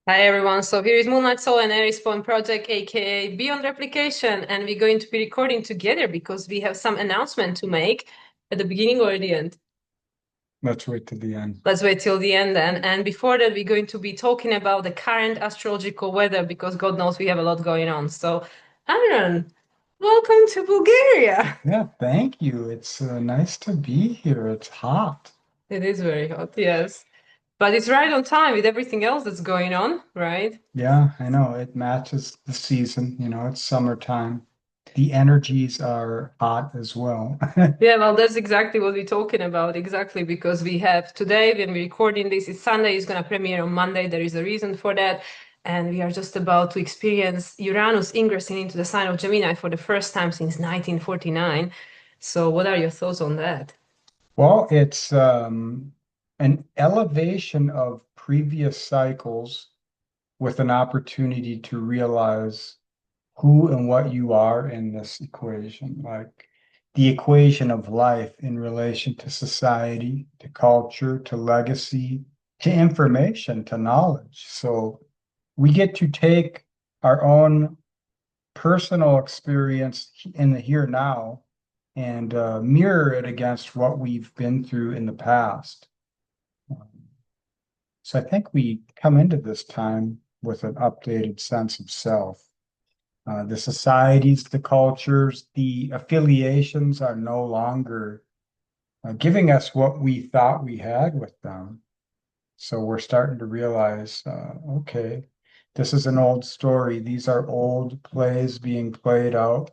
Hi everyone, so here is Moonlight Soul and Aries Phone Project, aka Beyond Replication, and we're going to be recording together because we have some announcement to make at the beginning or at the end. Let's wait to the end. Let's wait till the end then. And before that, we're going to be talking about the current astrological weather because God knows we have a lot going on. So, Aaron, welcome to Bulgaria. Yeah, thank you. It's nice to be here. It's hot. It is very hot, yes. But it's right on time with everything else that's going on, right? Yeah, I know. It matches the season. It's summertime. The energies are hot as well. Yeah, well, that's exactly what we're talking about. Exactly, because we have today, when we're recording this, it's Sunday, it's going to premiere on Monday. There is a reason for that. And we are just about to experience Uranus ingressing into the sign of Gemini for the first time since 1949. So, what are your thoughts on that? Well, it's an elevation of previous cycles with an opportunity to realize who and what you are in this equation, like the equation of life in relation to society, to culture, to legacy, to information, to knowledge. So we get to take our own personal experience in the here now and mirror it against what we've been through in the past. So I think we come into this time with an updated sense of self. The societies, the cultures, the affiliations are no longer giving us what we thought we had with them. So we're starting to realize, okay, this is an old story. These are old plays being played out.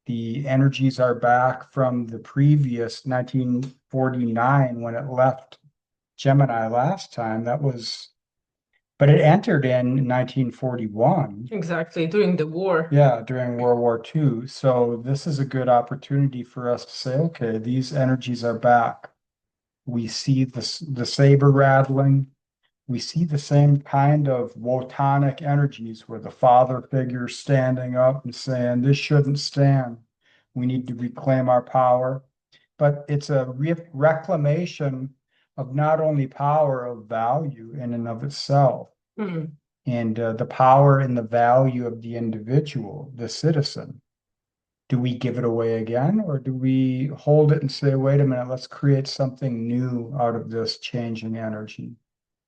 The energies are back from the previous 1949 when it left Gemini last time. But it entered in 1941. Exactly, during the war. Yeah, during World War II. So this is a good opportunity for us to say, okay, these energies are back. We see the saber rattling. We see the same kind of Wotanic energies where the father figure standing up and saying, this shouldn't stand. We need to reclaim our power. But it's a reclamation of not only power of value in and of itself, Hmm. and the power and the value of the individual, the citizen. Do we give it away again, or do we hold it and say, wait a minute, let's create something new out of this changing energy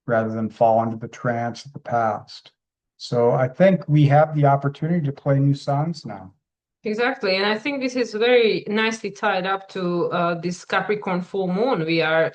rather than fall into the trance of the past? So I think we have the opportunity to play new songs now. Exactly, and I think this is very nicely tied up to this Capricorn full moon we are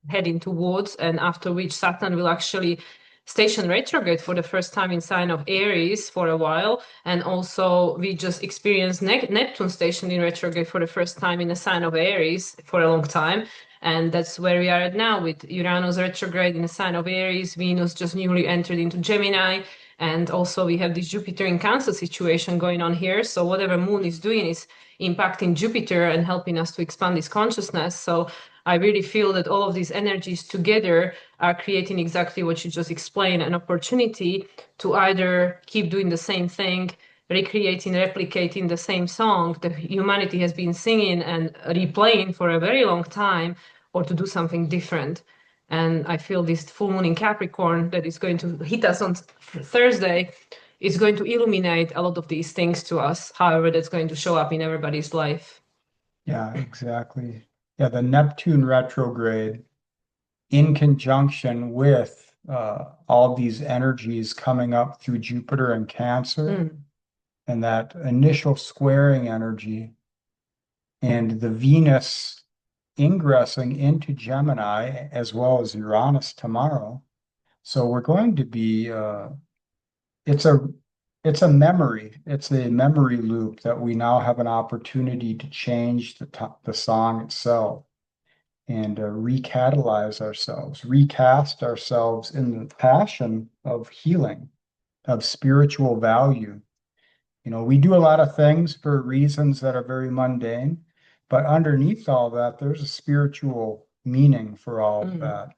heading towards, and after which Saturn will actually station retrograde for the first time in sign of Aries for a while, and also we just experienced Neptune station in retrograde for the first time in the sign of Aries for a long time. And that's where we are at now with Uranus retrograde in the sign of Aries, Venus just newly entered into Gemini, and also we have this Jupiter in Cancer situation going on here. So whatever Moon is doing is impacting Jupiter and helping us to expand this consciousness. So I really feel that all of these energies together are creating exactly what you just explained, an opportunity to either keep doing the same thing, recreating, replicating the same song that humanity has been singing and replaying for a very long time, or to do something different. And I feel this full moon in Capricorn that is going to hit us on Thursday is going to illuminate a lot of these things to us, however, that's going to show up in everybody's life. Yeah, exactly. Yeah, the Neptune retrograde in conjunction with all these energies coming up through Jupiter and Cancer Mm. and that initial squaring energy and the Venus ingressing into Gemini as well as Uranus tomorrow. So we're going to be it's a it's a memory. It's a memory loop that we now have an opportunity to change the song itself and recatalyze ourselves, recast ourselves in the passion of healing, of spiritual value. We do a lot of things for reasons that are very mundane, but underneath all that, there's a spiritual meaning for all of Mm. that.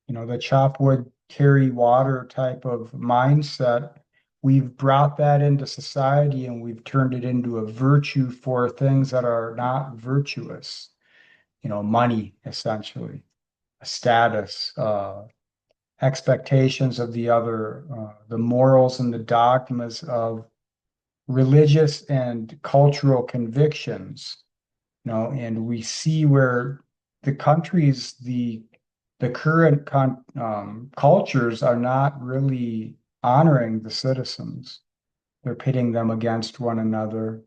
The chop wood, carry water type of mindset, we've brought that into society and we've turned it into a virtue for things that are not virtuous. Money, essentially, a status, expectations of the other, the morals and the dogmas of religious and cultural convictions, and we see where the countries, the current cultures are not really honoring the citizens. They're pitting them against one another.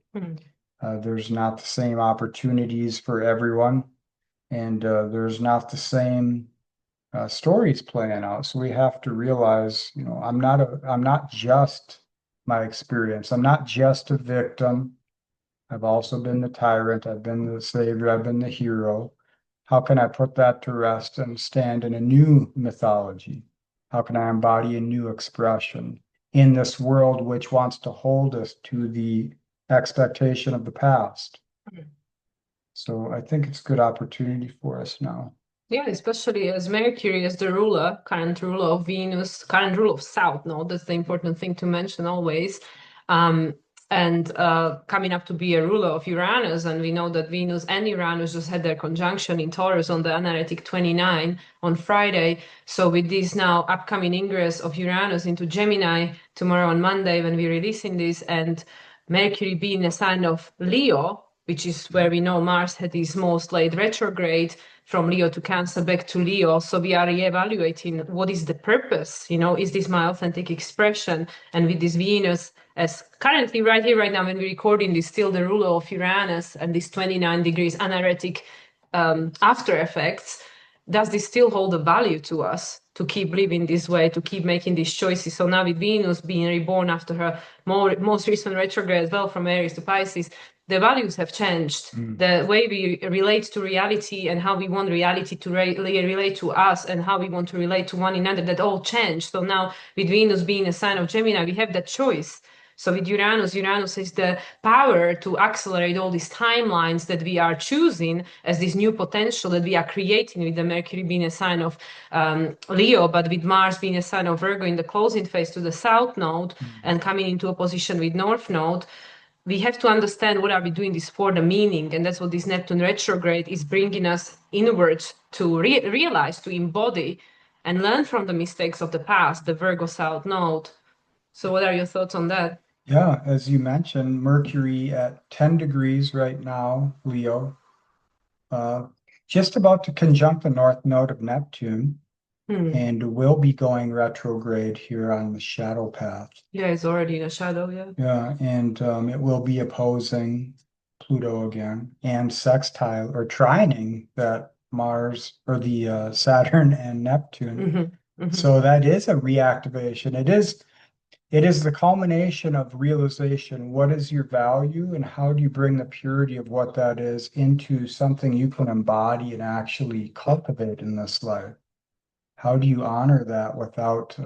There's not the same opportunities for everyone, and there's not the same stories playing out. So we have to realize, I'm not just my experience. I'm not just a victim. I've also been the tyrant. I've been the savior. I've been the hero. How can I put that to rest and stand in a new mythology? How can I embody a new expression in this world which wants to hold us to the expectation of the past? So I think it's a good opportunity for us now. Yeah, especially as Mercury is the ruler, current ruler of Venus, current ruler of South Node. That's the important thing to mention always. And coming up to be a ruler of Uranus. And we know that Venus and Uranus just had their conjunction in Taurus on the analytic 29 on Friday. So with this now upcoming ingress of Uranus into Gemini tomorrow on Monday when we're releasing this, and Mercury being a sign of Leo, which is where we know Mars had his most late retrograde from Leo to Cancer back to Leo. So we are reevaluating what is the purpose, is this my authentic expression? And with this Venus, as currently right here, right now, when we're recording this, still the ruler of Uranus and this 29 degrees anaretic after effects, does this still hold a value to us to keep living this way, to keep making these choices? So now with Venus being reborn after her most recent retrograde as well from Aries to Pisces, the values have changed. The way we relate to reality and how we want reality to relate to us and how we want to relate to one another, that all changed. So now with Venus being a sign of Gemini, we have that choice. So with Uranus is the power to accelerate all these timelines that we are choosing as this new potential that we are creating, with the Mercury being a sign of Leo, but with Mars being a sign of Virgo in the closing phase to the South Node and coming into opposition with North Node. We have to understand what are we doing this for, the meaning, and that's what this Neptune retrograde is bringing us inwards to realize, to embody, and learn from the mistakes of the past, the Virgo South Node. So what are your thoughts on that? Yeah, as you mentioned, Mercury at 10 degrees right now, Leo, just about to conjunct the north node of Neptune, and will be going retrograde here on the shadow path. Yeah, it's already in a shadow, yeah. Yeah, and it will be opposing Pluto again and sextile or trining that Mars or the Saturn and Neptune. So that is a reactivation. It is the culmination of realization. What is your value and how do you bring the purity of what that is into something you can embody and actually cultivate in this life? How do you honor that without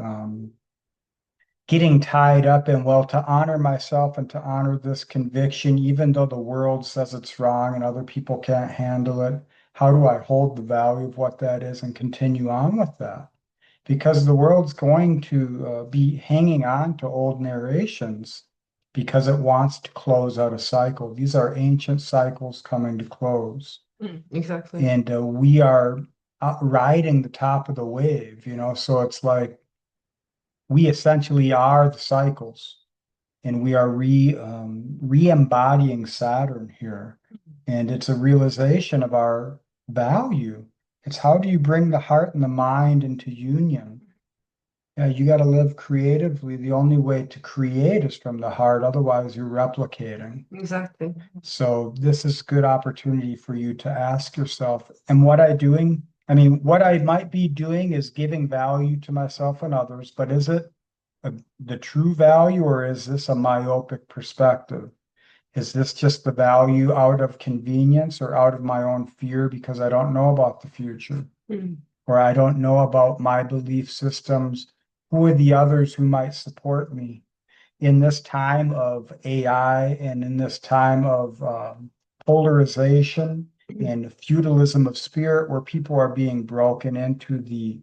getting tied up in, well, to honor myself and to honor this conviction, even though the world says it's wrong and other people can't handle it, how do I hold the value of what that is and continue on with that? Because the world's going to be hanging on to old narrations because it wants to close out a cycle. These are ancient cycles coming to close. Exactly. And we are riding the top of the wave, so it's like we essentially are the cycles, and we are re-embodying Saturn here. And it's a realization of our value. It's how do you bring the heart and the mind into union? Yeah, you got to live creatively. The only way to create is from the heart. Otherwise, you're replicating. Exactly. So this is a good opportunity for you to ask yourself, am what I doing? I mean, what I might be doing is giving value to myself and others, but is it the true value, or is this a myopic perspective? Is this just the value out of convenience or out of my own fear because I don't know about the future, or I don't know about my belief systems? Who are the others who might support me in this time of AI and in this time of polarization and feudalism of spirit, where people are being broken into the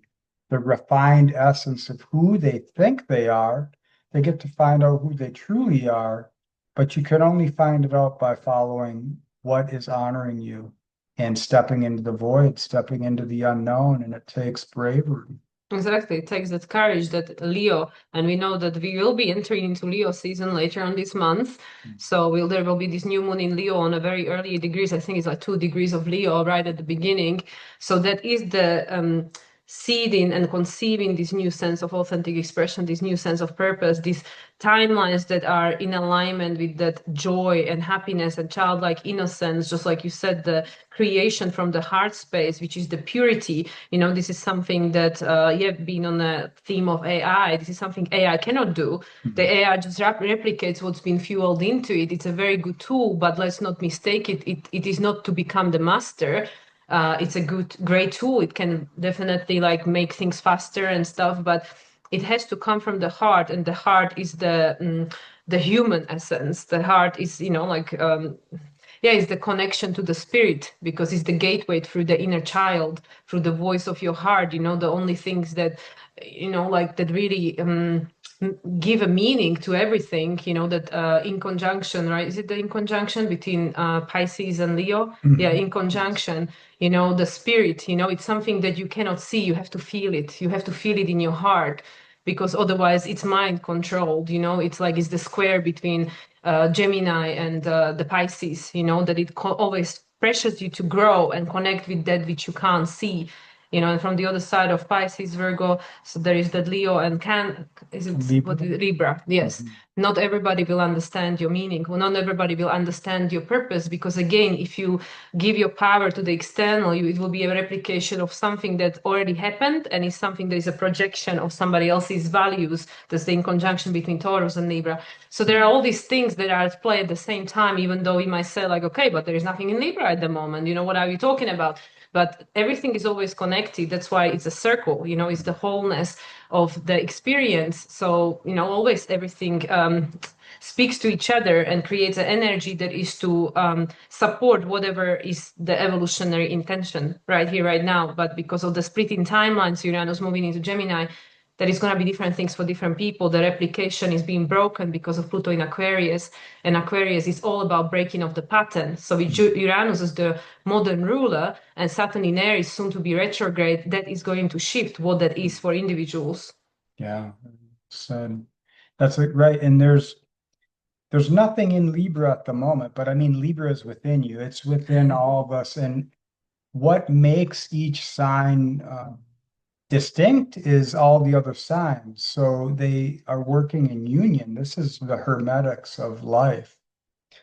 refined essence of who they think they are? They get to find out who they truly are, but you can only find it out by following what is honoring you and stepping into the void, stepping into the unknown, and it takes bravery. Exactly. It takes that courage that Leo, and we know that we will be entering into Leo season later on this month. So there will be this new moon in Leo on a very early degrees. I think it's like 2 degrees of Leo right at the beginning. So that is the seeding and conceiving this new sense of authentic expression, this new sense of purpose, these timelines that are in alignment with that joy and happiness and childlike innocence, just like you said, the creation from the heart space, which is the purity. This is something that, being on the theme of AI, this is something AI cannot do. The AI just replicates what's been fueled into it. It's a very good tool, but let's not mistake it. It is not to become the master. It's a great tool. It can definitely like make things faster and stuff, but it has to come from the heart, and the heart is the human essence. The heart is, it's the connection to the spirit, because it's the gateway through the inner child, through the voice of your heart. The only things that, that really give a meaning to everything, that in conjunction, right? Is it the in conjunction between Pisces and Leo? Yeah, in conjunction, the spirit, it's something that you cannot see. You have to feel it. You have to feel it in your heart, because otherwise it's mind controlled. It's like it's the square between Gemini and the Pisces, that it always pressures you to grow and connect with that which you can't see. And from the other side of Pisces, Virgo, so there is that Leo and Libra? Yes. Not everybody will understand your meaning. Well, not everybody will understand your purpose, because again, if you give your power to the external, it will be a replication of something that already happened, and is something that is a projection of somebody else's values. That's the in conjunction between Taurus and Libra. So there are all these things that are at play at the same time, even though we might say like, okay, but there is nothing in Libra at the moment. What are you talking about? But everything is always connected. That's why it's a circle, it's the wholeness of the experience. So, always everything speaks to each other and creates an energy that is to support whatever is the evolutionary intention right here, right now. But because of the splitting timelines, Uranus moving into Gemini, there is going to be different things for different people. The replication is being broken because of Pluto in Aquarius, and Aquarius is all about breaking of the pattern. So with Uranus as the modern ruler and Saturn in Aries soon to be retrograde, that is going to shift what that is for individuals. Yeah, so that's right. And there's nothing in Libra at the moment, but I mean, Libra is within you. It's within all of us. And what makes each sign distinct is all the other signs. So they are working in union. This is the hermetics of life.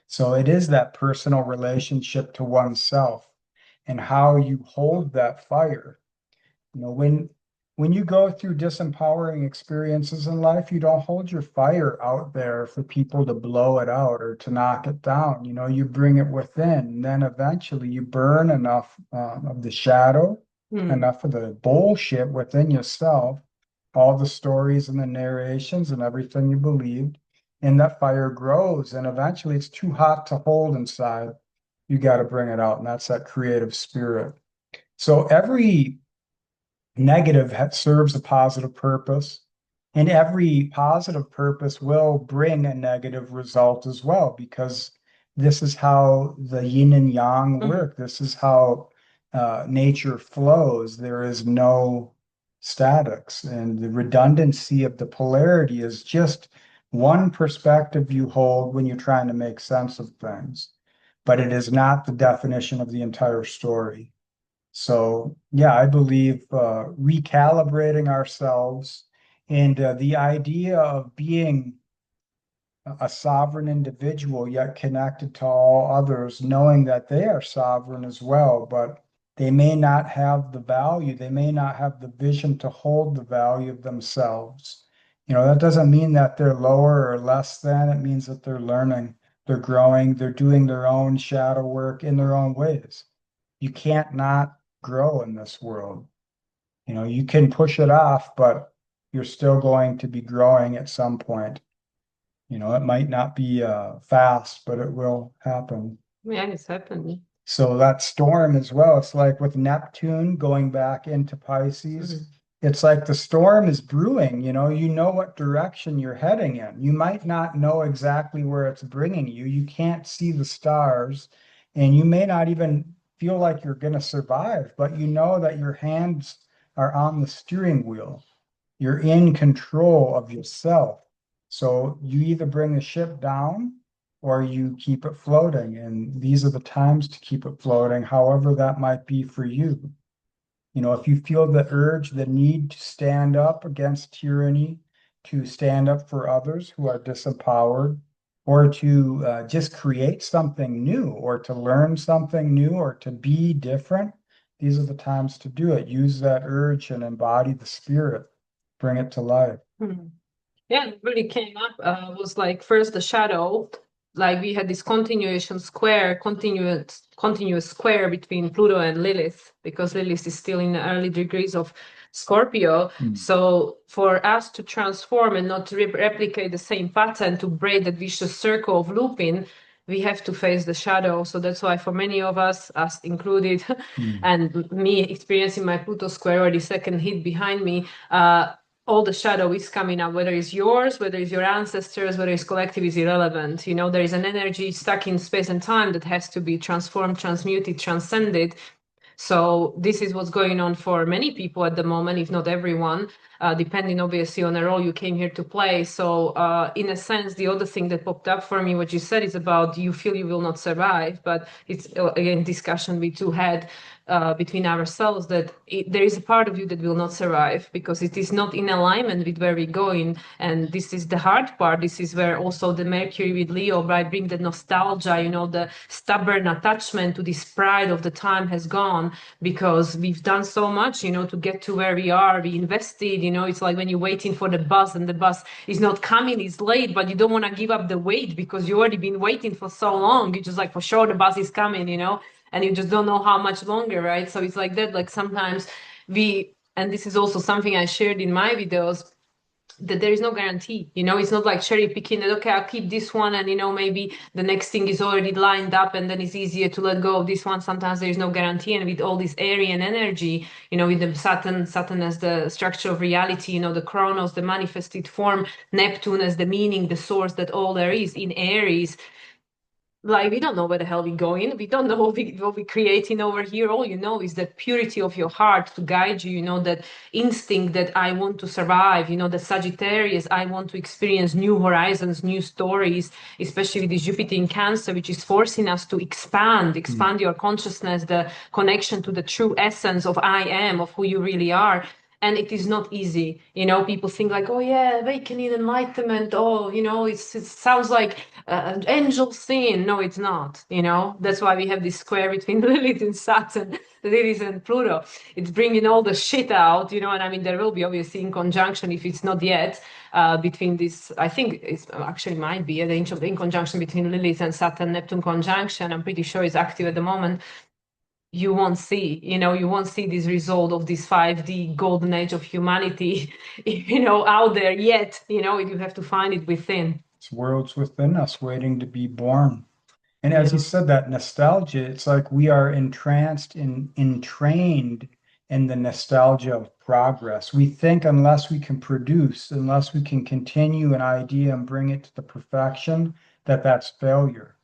So it is that personal relationship to oneself and how you hold that fire. When you go through disempowering experiences in life, you don't hold your fire out there for people to blow it out or to knock it down. You bring it within, and then eventually you burn enough of the shadow, enough of the bullshit within yourself, all the stories and the narrations and everything you believed, and that fire grows, and eventually it's too hot to hold inside. You got to bring it out, and that's that creative spirit. So every negative serves a positive purpose, and every positive purpose will bring a negative result as well, because this is how the yin and yang work. This is how nature flows. There is no statics, and the redundancy of the polarity is just one perspective you hold when you're trying to make sense of things, but it is not the definition of the entire story. So, yeah, I believe recalibrating ourselves, and the idea of being a sovereign individual, yet connected to all others, knowing that they are sovereign as well, but they may not have the value, they may not have the vision to hold the value of themselves. That doesn't mean that they're lower or less than. It means that they're learning, they're growing, they're doing their own shadow work in their own ways. You can't not grow in this world. You can push it off, but you're still going to be growing at some point. It might not be fast, but it will happen. Yeah, it's happening. So that storm as well, it's like with Neptune going back into Pisces, it's like the storm is brewing. You know what direction you're heading in. You might not know exactly where it's bringing you. You can't see the stars, and you may not even feel like you're going to survive, but you know that your hands are on the steering wheel. You're in control of yourself. So you either bring the ship down or you keep it floating. And these are the times to keep it floating, however that might be for you. You know, if you feel the urge, the need to stand up against tyranny, to stand up for others who are disempowered, or to just create something new, or to learn something new, or to be different, these are the times to do it. Use that urge and embody the spirit, bring it to life. Yeah, it really came up was like first the shadow, like we had this continuous square between Pluto and Lilith, because Lilith is still in the early degrees of Scorpio. So for us to transform and not to replicate the same pattern, to break that vicious circle of looping, we have to face the shadow. So that's why for many of us included, and me experiencing my Pluto square or the second hit behind me, all the shadow is coming up, whether it's yours, whether it's your ancestors, whether it's collective, is irrelevant. You know, there is an energy stuck in space and time that has to be transformed, transmuted, transcended. So this is what's going on for many people at the moment, if not everyone, depending obviously on the role you came here to play. So in a sense, the other thing that popped up for me, what you said, is about you feel you will not survive, but it's again discussion we two had between ourselves, that there is a part of you that will not survive because it is not in alignment with where we're going. And this is the hard part. This is where also the Mercury with Leo, right, bring the nostalgia, you know, the stubborn attachment to this pride of the time has gone, because we've done so much, you know, to get to where we are. We invested, you know, it's like when you're waiting for the bus and the bus is not coming, it's late, but you don't want to give up the wait because you already been waiting for so long. You're just like, for sure the bus is coming, you know, and you just don't know how much longer, right? So it's like that. Like sometimes and this is also something I shared in my videos, that there is no guarantee, you know. It's not like cherry picking that, okay, I'll keep this one, and you know, maybe the next thing is already lined up and then it's easier to let go of this one. Sometimes there is no guarantee. And with all this Aryan energy, you know, with the Saturn as the structure of reality, you know, the chronos, the manifested form, Neptune as the meaning, the source that all there is in Aries, like we don't know where the hell we're going. We don't know what we're creating over here. All you know is that purity of your heart to guide you, you know, that instinct that I want to survive, you know, the Sagittarius, I want to experience new horizons, new stories, especially with this Jupiter in Cancer, which is forcing us to expand your consciousness, the connection to the true essence of I am, of who you really are. And it is not easy. You know, people think like, oh yeah, awakening, enlightenment, oh, you know, it sounds like an angel sin. No, it's not. You know, that's why we have this square between Lilith and Saturn, Lilith and Pluto. It's bringing all the shit out, you know. And I mean, there will be obviously in conjunction, if it's not yet, between this, I think it's actually might be an in conjunction between Lilith and Saturn Neptune conjunction. I'm pretty sure it's active at the moment. You won't see, you know, you won't see this result of this 5D golden age of humanity, you know, out there yet. You know, you have to find it within. It's worlds within us waiting to be born. And as you Yeah. said, that nostalgia, it's like we are entranced entrained in the nostalgia of progress. We think unless we can produce, unless we can continue an idea and bring it to the perfection, that's failure.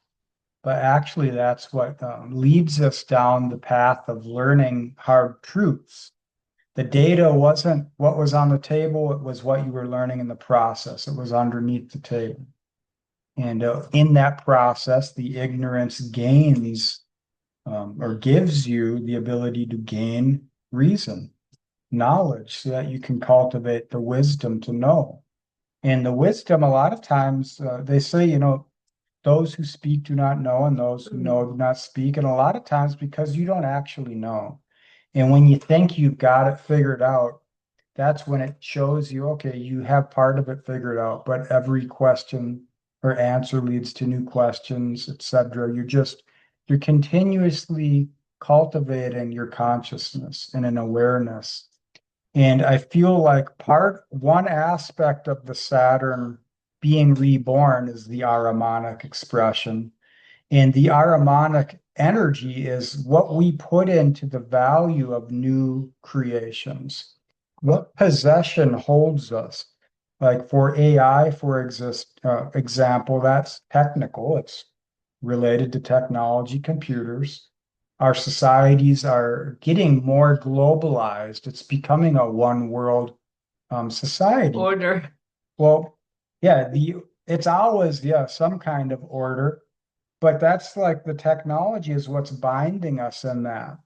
But actually, that's what leads us down the path of learning hard truths. The data wasn't what was on the table, it was what you were learning in the process. It was underneath the table. And in that process, the ignorance gains or gives you the ability to gain reason, knowledge, so that you can cultivate the wisdom to know. And the wisdom, a lot of times, they say, you know, those who speak do not know, and those who know do not speak. And a lot of times, because you don't actually know. And when you think you've got it figured out, that's when it shows you, okay, you have part of it figured out, but every question or answer leads to new questions, etc. You're continuously cultivating your consciousness and an awareness. And I feel like one aspect of the Saturn being reborn is the Ahrimanic expression. And the Ahrimanic energy is what we put into the value of new creations. What possession holds us? Like for AI, for example, that's technical. It's related to technology, computers. our societies are getting more globalized. It's becoming a one world society. Order. Well, yeah, it's always, yeah, some kind of order, but that's like the technology is what's binding us in that.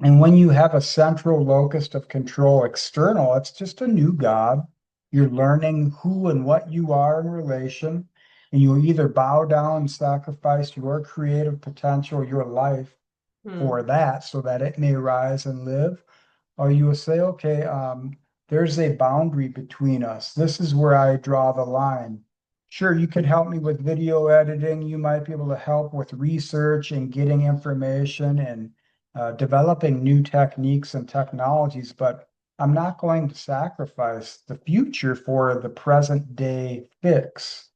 And when you have a central locus of control external, it's just a new God. You're learning who and what you are in relation, and you either bow down and sacrifice your creative potential, your life Hmm. for that so that it may rise and live, or you will say, okay, there's a boundary between us. This is where I draw the line. Sure, you could help me with video editing. You might be able to help with research and getting information and developing new techniques and technologies, but I'm not going to sacrifice the future for the present day fix.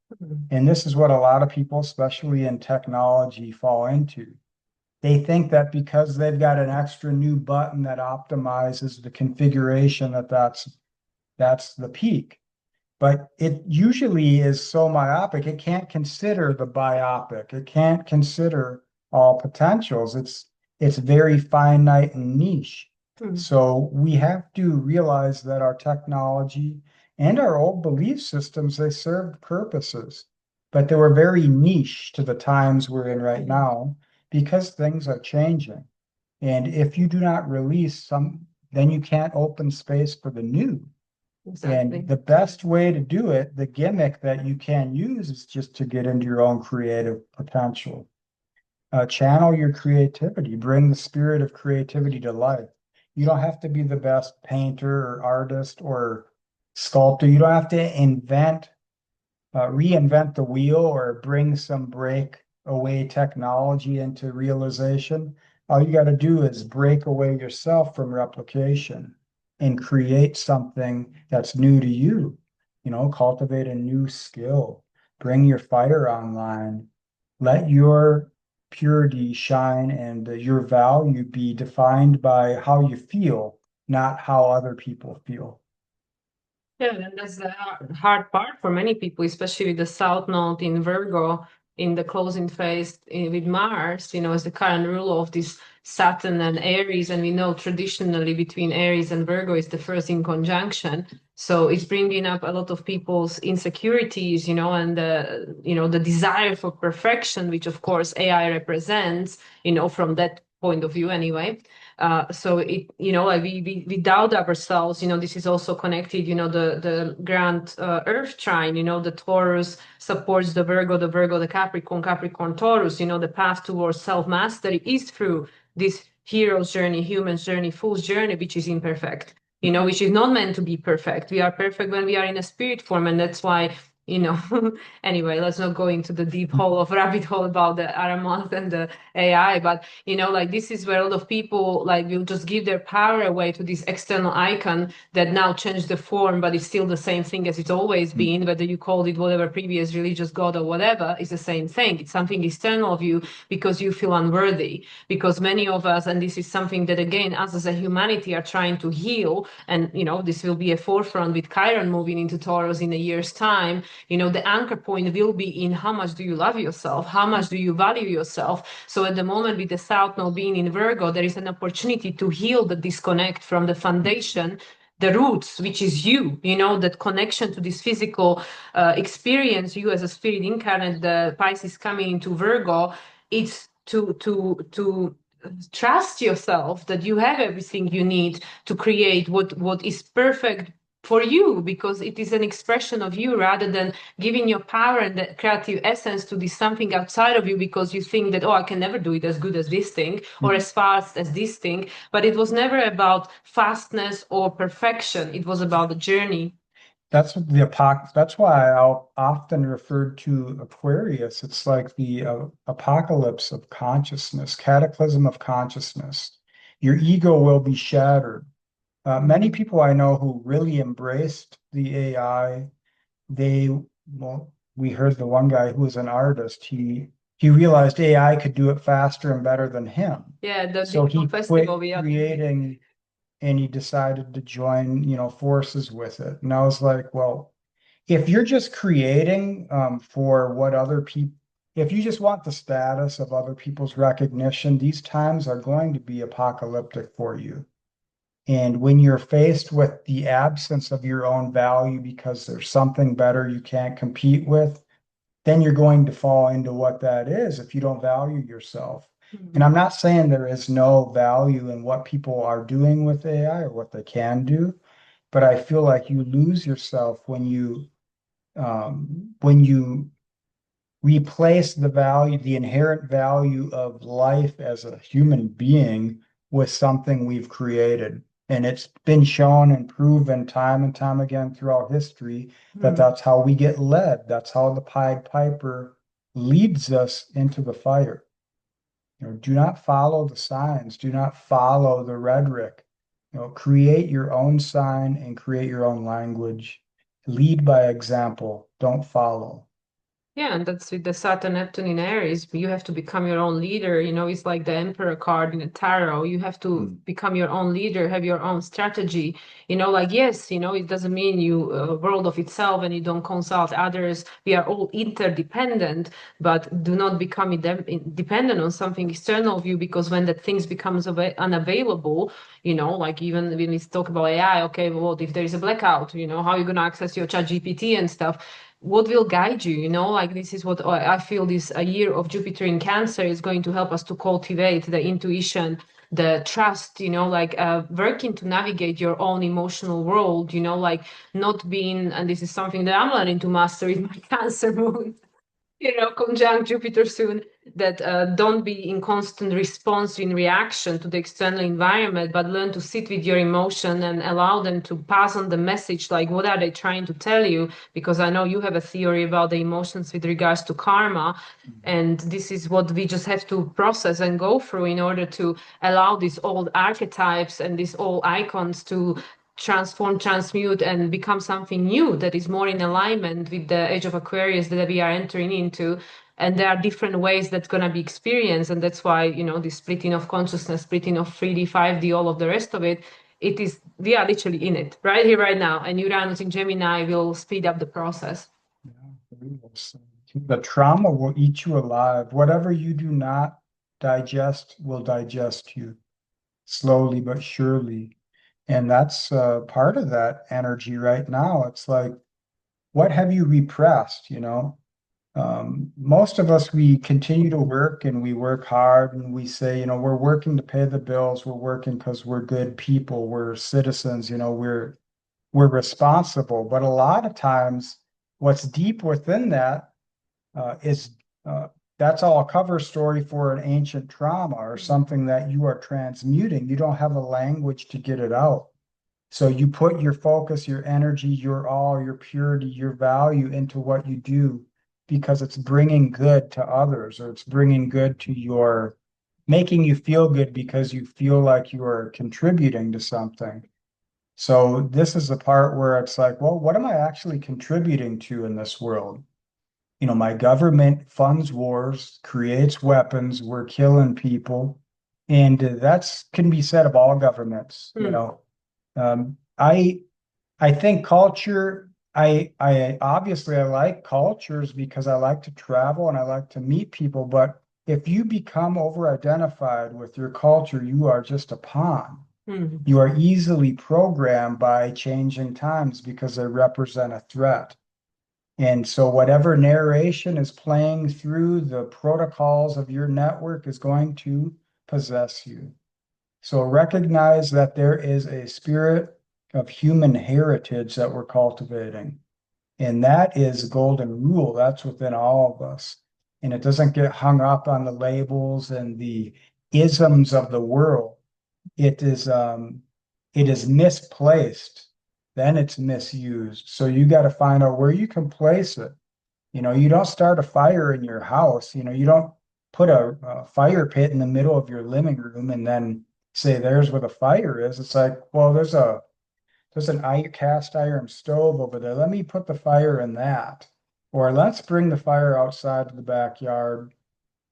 And this is what a lot of people, especially in technology, fall into. They think that because they've got an extra new button that optimizes the configuration that's the peak. But it usually is so myopic, it can't consider the biopic. It can't consider all potentials. It's very finite and niche. Hmm. So we have to realize that our technology and our old belief systems, they served purposes, but they were very niche to the times we're in right now because things are changing. And if you do not release some, then you can't open space for the new. And Exactly. the best way to do it, the gimmick that you can use is just to get into your own creative potential. Channel your creativity, bring the spirit of creativity to life. You don't have to be the best painter or artist or sculptor. You don't have to reinvent the wheel or bring some breakaway technology into realization. All you got to do is break away yourself from replication and create something that's new to you. Cultivate a new skill, bring your fire online, let your purity shine and your value be defined by how you feel, not how other people feel. Yeah, and that's the hard part for many people, especially with the South Node in Virgo in the closing phase with Mars, as the current ruler of this Saturn and Aries. And we know traditionally between Aries and Virgo is the first in conjunction. So it's bringing up a lot of people's insecurities, and the desire for perfection, which of course AI represents, from that point of view anyway. So it, like we doubt ourselves. This is also connected. The grand Earth trine. The Taurus supports the Virgo, the Capricorn, Capricorn, Taurus. The path towards self mastery is through this hero's journey, human's journey, fool's journey, which is imperfect. Which is not meant to be perfect. We are perfect when we are in a spirit form, and that's why. Anyway, let's not go into the deep hole of rabbit hole about the Aramonth and the AI, but like this is where a lot of people like will just give their power away to this external icon that now changed the form, but it's still the same thing as it's always been. Whether you called it whatever previous religious god or whatever, it's the same thing. It's something external of you because you feel unworthy. Because many of us, and this is something that again, us as a humanity are trying to heal, and this will be a forefront with Chiron moving into Taurus in a year's time. The anchor point will be in how much do you love yourself, how much do you value yourself. So at the moment with the South Node being in Virgo, there is an opportunity to heal the disconnect from the foundation, the roots, which is you, that connection to this physical experience, you as a spirit incarnate, the Pisces coming into Virgo. It's to trust yourself that you have everything you need to create what is perfect for you, because it is an expression of you rather than giving your power and the creative essence to this something outside of you because you think that, oh, I can never do it as good as this thing or as fast as this thing. But it was never about fastness or perfection. It was about the journey. That's why I'll often refer to Aquarius. It's like the apocalypse of consciousness, cataclysm of consciousness. Your ego will be shattered. Many people I know who really embraced the AI, they, well, we heard the one guy who was an artist, he realized AI could do it faster and better than him. Yeah, the So digital he festival quit we had. creating and he decided to join, forces with it. And I was like, well, if you're just creating for what other people, if you just want the status of other people's recognition, these times are going to be apocalyptic for you. And when you're faced with the absence of your own value because there's something better you can't compete with, then you're going to fall into what that is if you don't value yourself. And I'm not saying there is no value in what people are doing with AI or what they can do, but I feel like you lose yourself when you replace the value, the inherent value of life as a human being with something we've created. And it's been shown and proven time and time again throughout history that that's how we get led. That's how the Pied Piper leads us into the fire. You know, do not follow the signs. Do not follow the rhetoric. You know, create your own sign and create your own language. Lead by example. Don't follow. Yeah, and that's with the Saturn Neptune in Aries. You have to become your own leader. You know, it's like the Emperor card in the tarot. You have to become your own leader, have your own strategy. You know, like, yes, you know, it doesn't mean you world of itself and you don't consult others. We are all interdependent, but do not become dependent on something external of you, because when that things becomes unavailable, you know, like even when we talk about AI, okay, well, if there is a blackout, you know, how are you going to access your chat GPT and stuff? What will guide you, you know, like this is what I feel this a year of Jupiter in Cancer is going to help us to cultivate the intuition, the trust, you know, like working to navigate your own emotional world, you know, like not being, and this is something that I'm learning to master in my Cancer moon, you know, conjunct Jupiter soon, that don't be in constant response in reaction to the external environment, but learn to sit with your emotion and allow them to pass on the message. Like, what are they trying to tell you? Because I know you have a theory about the emotions with regards to karma. And this is what we just have to process and go through in order to allow these old archetypes and these old icons to transform, transmute, and become something new that is more in alignment with the age of Aquarius that we are entering into. And there are different ways that's going to be experienced. And that's why, you know, the splitting of consciousness, splitting of 3D, 5D, all of the rest of it, it is, we are literally in it right here, right now. And Uranus in Gemini will speed up the process. The trauma will eat you alive. Whatever you do not digest will digest you slowly but surely. And that's part of that energy right now. It's like, what have you repressed? You know, most of us, we continue to work and we work hard and we say, you know, we're working to pay the bills. We're working because we're good people. We're citizens. You know, we're responsible. But a lot of times, what's deep within that is that's all a cover story for an ancient trauma or something that you are transmuting. You don't have a language to get it out. So you put your focus, your energy, your all, your purity, your value into what you do because it's bringing good to others, or it's bringing good to your, making you feel good because you feel like you are contributing to something. So this is the part where it's like, well, what am I actually contributing to in this world? You know, my government funds wars, creates weapons, we're killing people. And that's can be said of all governments, you know. Um, I I think culture, I obviously I like cultures because I like to travel and I like to meet people, but if you become over-identified with your culture, you are just a pawn. You are easily programmed by changing times because they represent a threat. And so whatever narration is playing through the protocols of your network is going to possess you. So recognize that there is a spirit of human heritage that we're cultivating. And that is golden rule. That's within all of us. And it doesn't get hung up on the labels and the isms of the world. It is misplaced, then it's misused. So you got to find out where you can place it. You know, you don't start a fire in your house. You know, you don't put a fire pit in the middle of your living room and then say there's where the fire is. It's like, well, there's an cast iron stove over there. Let me put the fire in that. Or let's bring the fire outside to the backyard.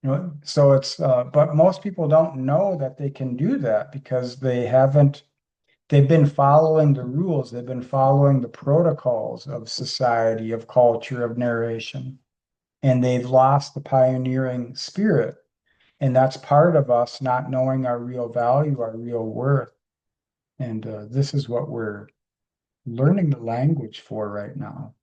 You know, so it's but most people don't know that they can do that because they've been following the rules, they've been following the protocols of society, of culture, of narration. and they've lost the pioneering spirit. And that's part of us not knowing our real value, our real worth. And this is what we're learning the language for right now.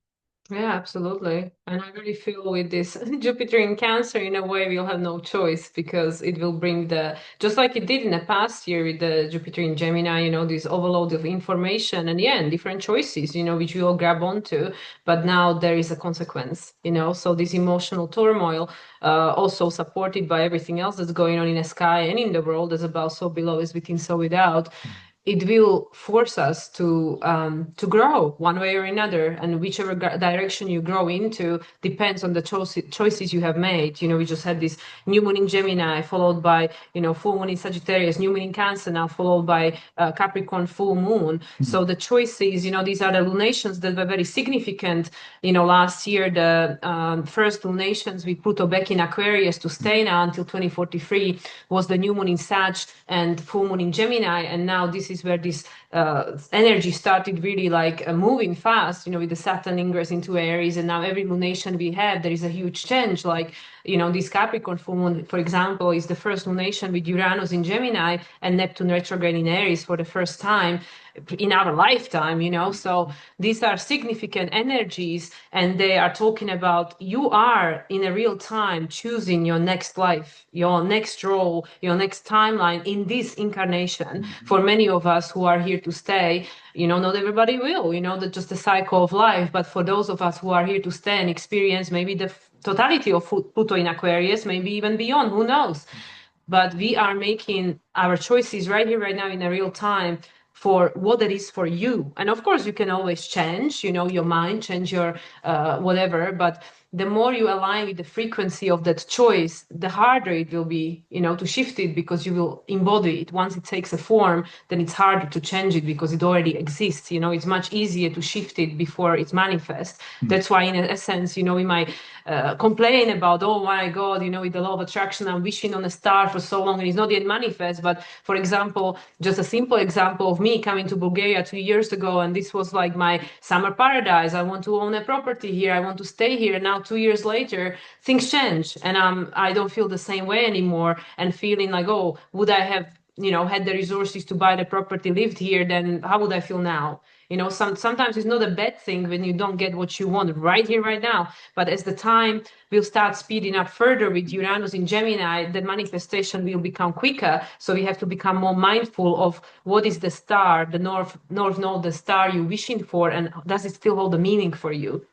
Yeah, absolutely. And I really feel with this Jupiter in Cancer, in a way, we'll have no choice because it will bring just like it did in the past year with the Jupiter in Gemini, this overload of information and yeah, and different choices, which we all grab onto. But now there is a consequence, so this emotional turmoil, also supported by everything else that's going on in the sky and in the world, as above, so below, is within, so without. It will force us to grow one way or another, and whichever direction you grow into depends on the choices you have made. We just had this new moon in Gemini, followed by full moon in Sagittarius, new moon in Cancer, now followed by Capricorn full moon. So the choices, these are the lunations that were very significant. Last year the first lunations with Pluto back in Aquarius to stay now until 2043 was the new moon in Sag and full moon in Gemini, and now this is where this energy started really like moving fast, with the Saturn ingress into Aries, and now every lunation we have, there is a huge change. Like, this Capricorn full moon, for example, is the first lunation with Uranus in Gemini and Neptune retrograde in Aries for the first time in our lifetime, so these are significant energies, and they are talking about you are in a real time choosing your next life, your next role, your next timeline in this incarnation. For many of us who are here to stay, not everybody will, that's just the cycle of life. But for those of us who are here to stay and experience maybe the totality of Pluto in Aquarius, maybe even beyond, who knows? But we are making our choices right here, right now, in a real time for what it is for you. And of course, you can always change, your mind, change your whatever. But the more you align with the frequency of that choice, the harder it will be, to shift it, because you will embody it. Once it takes a form, then it's harder to change it because it already exists. It's much easier to shift it before it manifests. That's why, in essence, we might complain about, oh my God, with the law of attraction, I'm wishing on a star for so long and it's not yet manifest. But for example, just a simple example of me coming to Bulgaria 2 years ago, and this was like my summer paradise. I want to own a property here. I want to stay here. And now 2 years later, things change, and I don't feel the same way anymore. And feeling like, oh, would I have had the resources to buy the property, lived here, then how would I feel now? Sometimes it's not a bad thing when you don't get what you want right here, right now. But as the time will start speeding up further with Uranus in Gemini, the manifestation will become quicker. So we have to become more mindful of what is the star, the north node, the star you're wishing for, and does it still hold a meaning for you?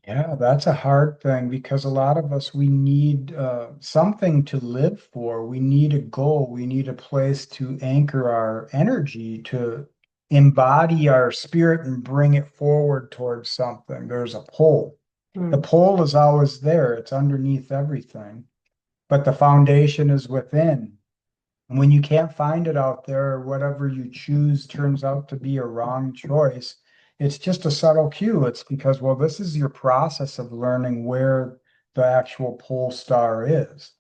Yeah, that's a hard thing because a lot of us, we need something to live for. We need a goal. We need a place to anchor our energy, to embody our spirit and bring it forward towards something. There's a pole. The Mm. pole is always there. It's underneath everything, but the foundation is within. When you can't find it out there, or whatever you choose turns out to be a wrong choice, it's just a subtle cue. It's because, well, this is your process of learning where the actual pole star is.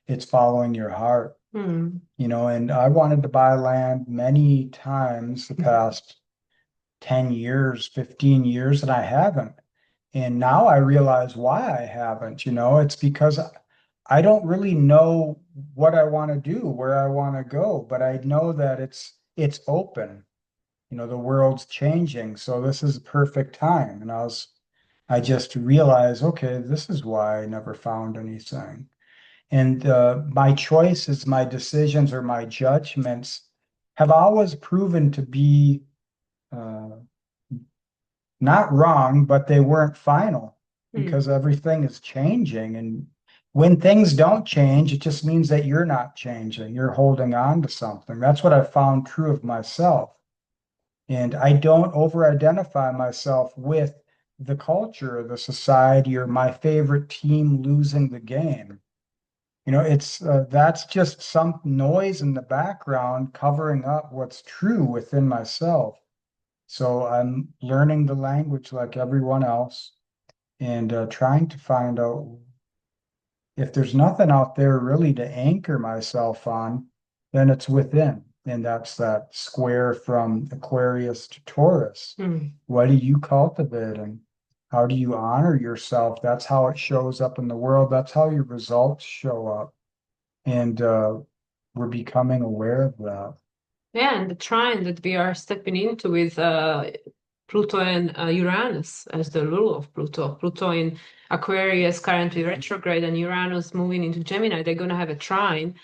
It's following your heart, Mm. and I wanted to buy land many times the past 10 years, 15 years, and I haven't. And now I realize why I haven't, it's because I don't really know what I want to do, where I want to go, but I know that it's open. The world's changing, so this is a perfect time. And I just realized, okay, this is why I never found anything. And my choices, my decisions, or my judgments have always proven to be uh, not wrong, but they weren't final Mm. because everything is changing. And when things don't change, it just means that you're not changing. You're holding on to something. That's what I found true of myself. And I don't over-identify myself with the culture, or the society, or my favorite team losing the game. It's that's just some noise in the background covering up what's true within myself. So I'm learning the language like everyone else, and trying to find out if there's nothing out there really to anchor myself on, then it's within. And that's that square from Aquarius to Taurus. Mm. What are you cultivating? How do you honor yourself? That's how it shows up in the world. That's how your results show up. And we're becoming aware of that. Yeah, and the trine that we are stepping into with Pluto and Uranus as the rule of Pluto. Pluto in Aquarius currently retrograde and Uranus moving into Gemini. They're going to have a trine,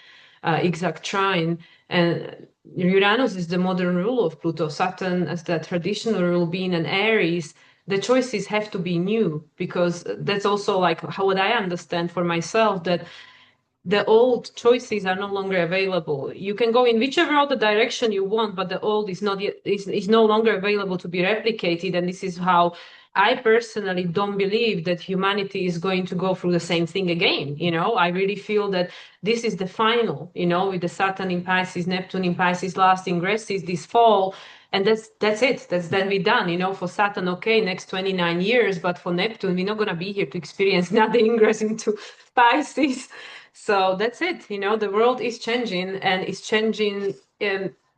exact trine. And Uranus is the modern rule of Pluto. Saturn as the traditional rule being an Aries. The choices have to be new because that's also like how what I understand for myself that the old choices are no longer available. You can go in whichever other direction you want, but the old is not yet, is no longer available to be replicated. And this is how I personally don't believe that humanity is going to go through the same thing again. You know, I really feel that this is the final, you know, with the Saturn in Pisces, Neptune in Pisces last ingresses this fall. And that's it. That's then we done. You know, for Saturn, okay, next 29 years, but for Neptune, we're not gonna be here to experience another ingress into Pisces. So that's it. You know, the world is changing and it's changing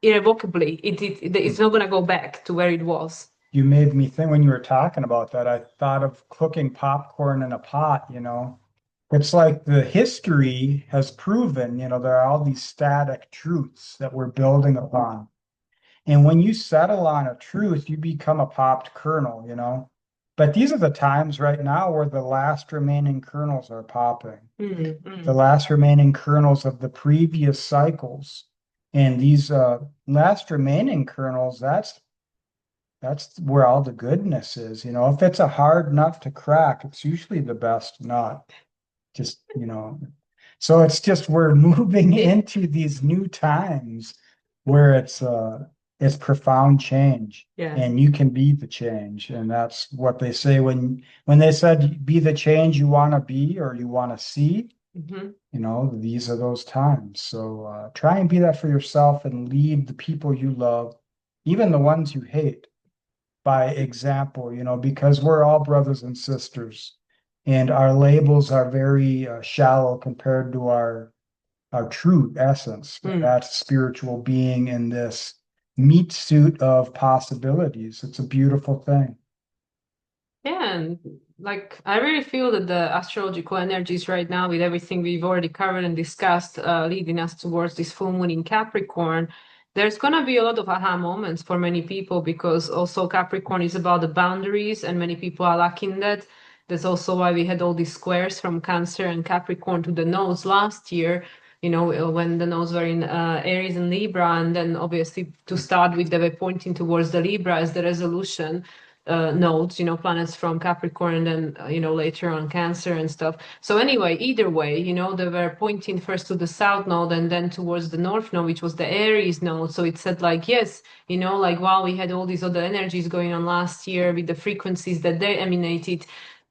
irrevocably. It's not going to go back to where it was. You made me think when you were talking about that, I thought of cooking popcorn in a pot, you know. It's like the history has proven, you know, there are all these static truths that we're building upon. And when you settle on a truth, you become a popped kernel, you know. But these are the times right now where the last remaining kernels are popping, the last remaining kernels of the previous cycles. And these last remaining kernels, that's where all the goodness is. You know, if it's a hard nut to crack, it's usually the best nut. Just, you know, so it's just we're moving into these new times where it's profound change. Yeah. And you can be the change. And that's what they say when they said be the change you want to be or you want to see, you know, these are those times. So try and be that for yourself and lead the people you love, even the ones you hate, by example, you know, because we're all brothers and sisters, and our labels are very shallow compared to our true essence. That's spiritual being in this meat suit of possibilities. It's a beautiful thing. Yeah, and like I really feel that the astrological energies right now, with everything we've already covered and discussed, leading us towards this full moon in Capricorn, there's gonna be a lot of aha moments for many people because also Capricorn is about the boundaries, and many people are lacking that. That's also why we had all these squares from Cancer and Capricorn to the nodes last year. You know, when the nodes were in Aries and Libra, and then obviously to start with, they were pointing towards the Libra as the resolution nodes, you know, planets from Capricorn and then, you know, later on Cancer and stuff. So anyway, either way, you know, they were pointing first to the South node and then towards the North node, which was the Aries node. So it said like, yes, you know, like, wow, we had all these other energies going on last year with the frequencies that they emanated.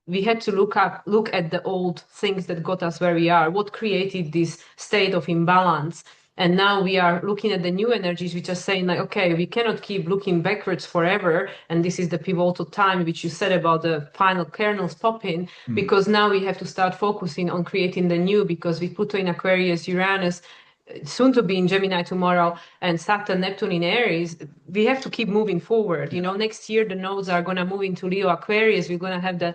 We had to look at the old things that got us where we are, what created this state of imbalance. And now we are looking at the new energies, which are saying like, okay, we cannot keep looking backwards forever. And this is the pivotal time, which you said about the final kernels popping, because now we have to start focusing on creating the new, because we Pluto in Aquarius, Uranus, soon to be in Gemini tomorrow, and Saturn, Neptune in Aries, we have to keep moving forward. You know, next year the nodes are going to move into Leo Aquarius. We're going to have the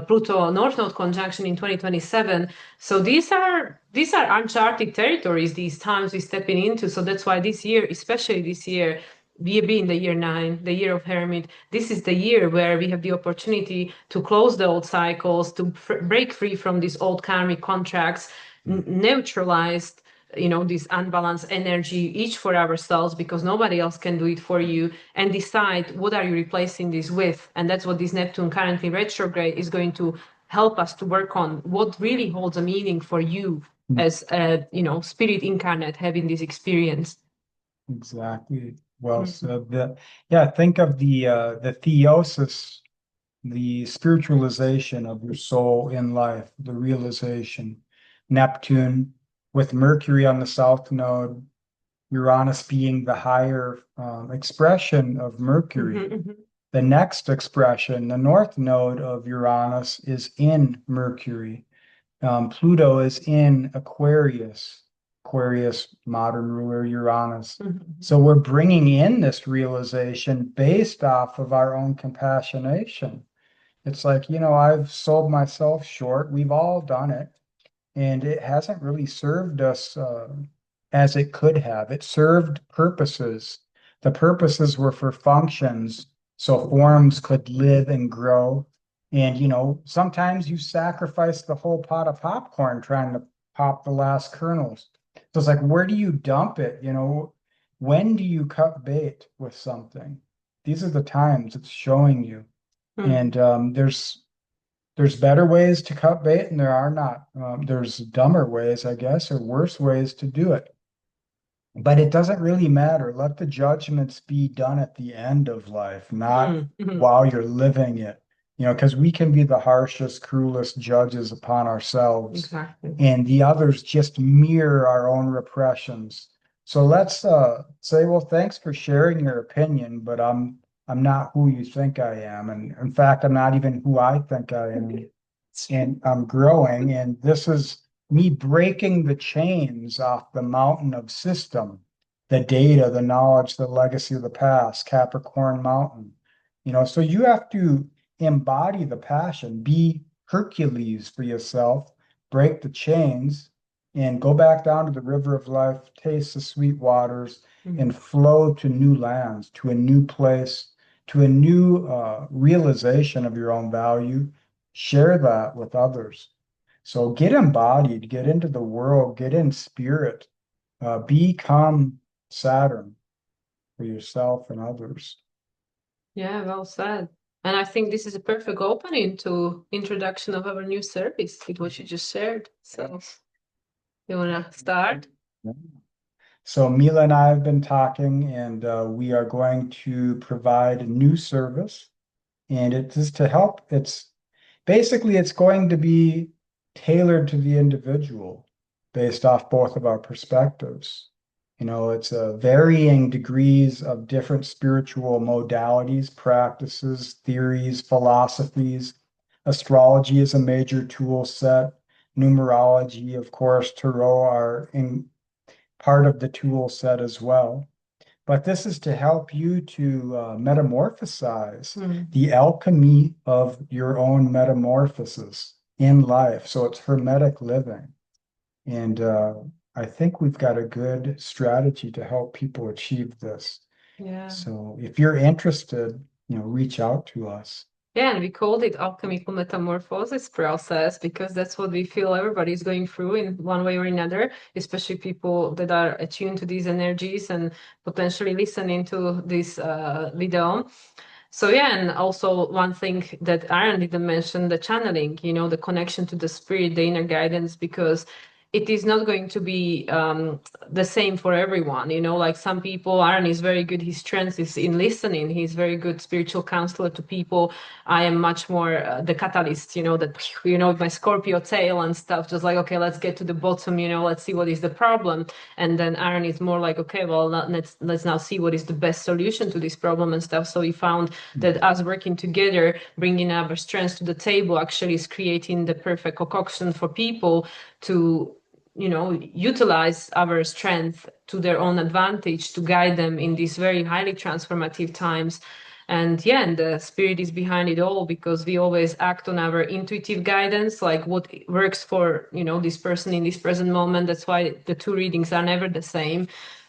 Pluto North Node conjunction in 2027. So these are uncharted territories. These times we're stepping into. So that's why this year, especially this year, we being the year 9, the year of Hermit, this is the year where we have the opportunity to close the old cycles, to break free from these old karmic contracts, neutralize, you know, this unbalanced energy each for ourselves, because nobody else can do it for you, and decide what are you replacing this with. And that's what this Neptune currently retrograde is going to help us to work on, what really holds a meaning for you as a, you know, spirit incarnate having this experience. Exactly. Well said. Yeah, think of the theosis, the spiritualization of your soul in life, the realization. Neptune with Mercury on the south node, Uranus being the higher expression of Mercury. The next expression, the north node of Uranus, is in Mercury. Pluto is in Aquarius. Aquarius, modern ruler Uranus. So we're bringing in this realization based off of our own compassionation. It's like, I've sold myself short. We've all done it. And it hasn't really served us as it could have. It served purposes. The purposes were for functions, so forms could live and grow. And, sometimes you sacrifice the whole pot of popcorn trying to pop the last kernels. So it's like, where do you dump it? When do you cut bait with something? These are the times it's showing you. Hmm. And there's better ways to cut bait and there are not. There's dumber ways, I guess, or worse ways to do it. But it doesn't really matter. Let the judgments be done at the end of life, not Mhm. while you're living it. Because we can be the harshest, cruelest judges upon ourselves, Exactly. and the others just mirror our own repressions. So let's say, well, thanks for sharing your opinion, but I'm not who you think I am. And in fact, I'm not even who I think I am. And I'm growing, and this is me breaking the chains off the mountain of system, the data, the knowledge, the legacy of the past, Capricorn mountain. So you have to embody the passion, be Hercules for yourself, break the chains, and go back down to the river of life, taste the sweet waters, Mhm. and flow to new lands, to a new place, to a new realization of your own value. Share that with others. So get embodied, get into the world, get in spirit, become Saturn for yourself and others. Yeah, well said. And I think this is a perfect opening to introduction of our new service with what you just shared. So you wanna start? Yeah. So Mila and I have been talking, and we are going to provide a new service, and it is to help. It's going to be tailored to the individual based off both of our perspectives. It's varying degrees of different spiritual modalities, practices, theories, philosophies. Astrology is a major tool set. Numerology, of course, tarot are in part of the tool set as well. But this is to help you to metamorphosize Mm. the alchemy of your own metamorphosis in life. So it's hermetic living. And I think we've got a good strategy to help people achieve this. Yeah. So if you're interested, reach out to us. Yeah, and we called it alchemical metamorphosis process because that's what we feel everybody is going through in one way or another, especially people that are attuned to these energies and potentially listening to this video. So yeah, and also one thing that Aaron didn't mention, the channeling, the connection to the spirit, the inner guidance, because it is not going to be the same for everyone. Like some people, Aaron is very good. His strength is in listening. He's very good spiritual counselor to people. I am much more the catalyst, my Scorpio tail and stuff, just like, okay, let's get to the bottom, let's see what is the problem. And then Aaron is more like, okay, well, let's now see what is the best solution to this problem and stuff. So he found that us working together, bringing our strengths to the table, actually is creating the perfect concoction for people to utilize our strength to their own advantage to guide them in these very highly transformative times. And yeah, and the spirit is behind it all because we always act on our intuitive guidance, like what works for, this person in this present moment. That's why the two readings are never the same.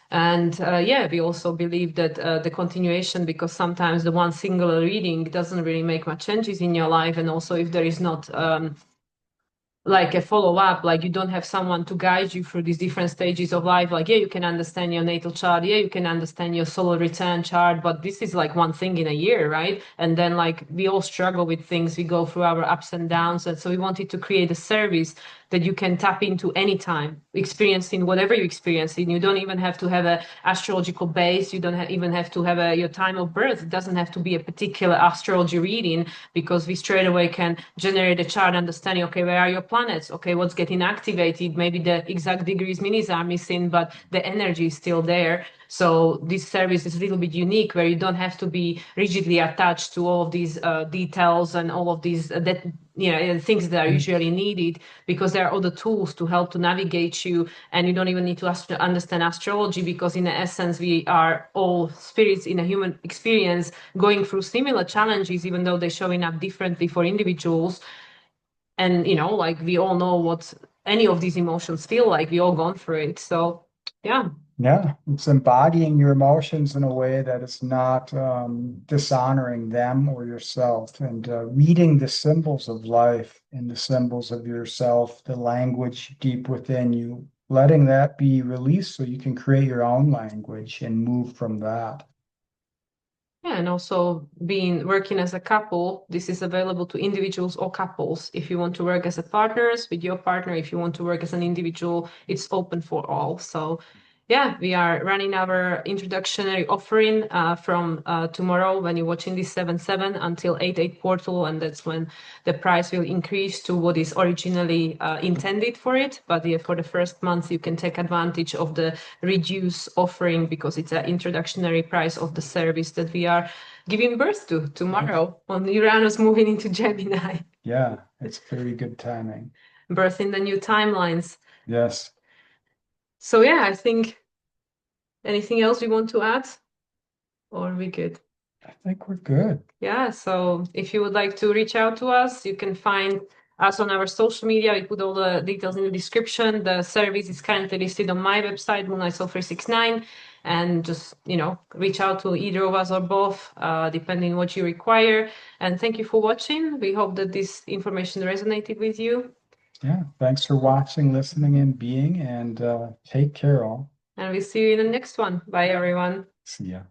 And yeah, we also believe that the continuation, because sometimes the one singular reading doesn't really make much changes in your life. And also if there is not like a follow-up, like you don't have someone to guide you through these different stages of life, like yeah, you can understand your natal chart, yeah, you can understand your solar return chart, but this is like one thing in a year, right? And then like we all struggle with things, we go through our ups and downs, and so we wanted to create a service that you can tap into anytime, experiencing whatever you experience. And you don't even have to have a astrological base. You don't even have to have your time of birth. It doesn't have to be a particular astrology reading because we straight away can generate a chart understanding, okay, where are your planets? planets. Okay, what's getting activated? Maybe the exact degrees minis are missing, but the energy is still there. So this service is a little bit unique, where you don't have to be rigidly attached to all of these details and all of these that things that are usually needed, because there are other tools to help to navigate you, and you don't even need to understand astrology, because in essence we are all spirits in a human experience going through similar challenges, even though they're showing up differently for individuals. And like, we all know what any of these emotions feel like. We all gone through it. So yeah. Yeah, it's embodying your emotions in a way that is not dishonoring them or yourself, and reading the symbols of life and the symbols of yourself, the language deep within you, letting that be released so you can create your own language and move from that. Yeah, and also working as a couple, this is available to individuals or couples. If you want to work as a partners with your partner, if you want to work as an individual, it's open for all. So yeah, we are running our introductory offering from tomorrow, when you're watching this 7/7 until 8/8 portal, and that's when the price will increase to what is originally intended for it. But yeah, for the first month, you can take advantage of the reduced offering, because it's an introductory price of the service that we are giving birth to tomorrow, on Uranus moving into Gemini. Yeah, it's very good timing. Birthing the new timelines. Yes, So yeah, I think, anything else we want to add? Or are we good? I think we're good. Yeah, so if you would like to reach out to us, you can find us on our social media. We put all the details in the description. The service is currently listed on my website, moonlightsoul369, and just, reach out to either of us or both, depending what you require. And thank you for watching. We hope that this information resonated with you. Yeah, thanks for watching, listening, and being, and take care all. And we'll see you in the next one. Bye, everyone. See ya.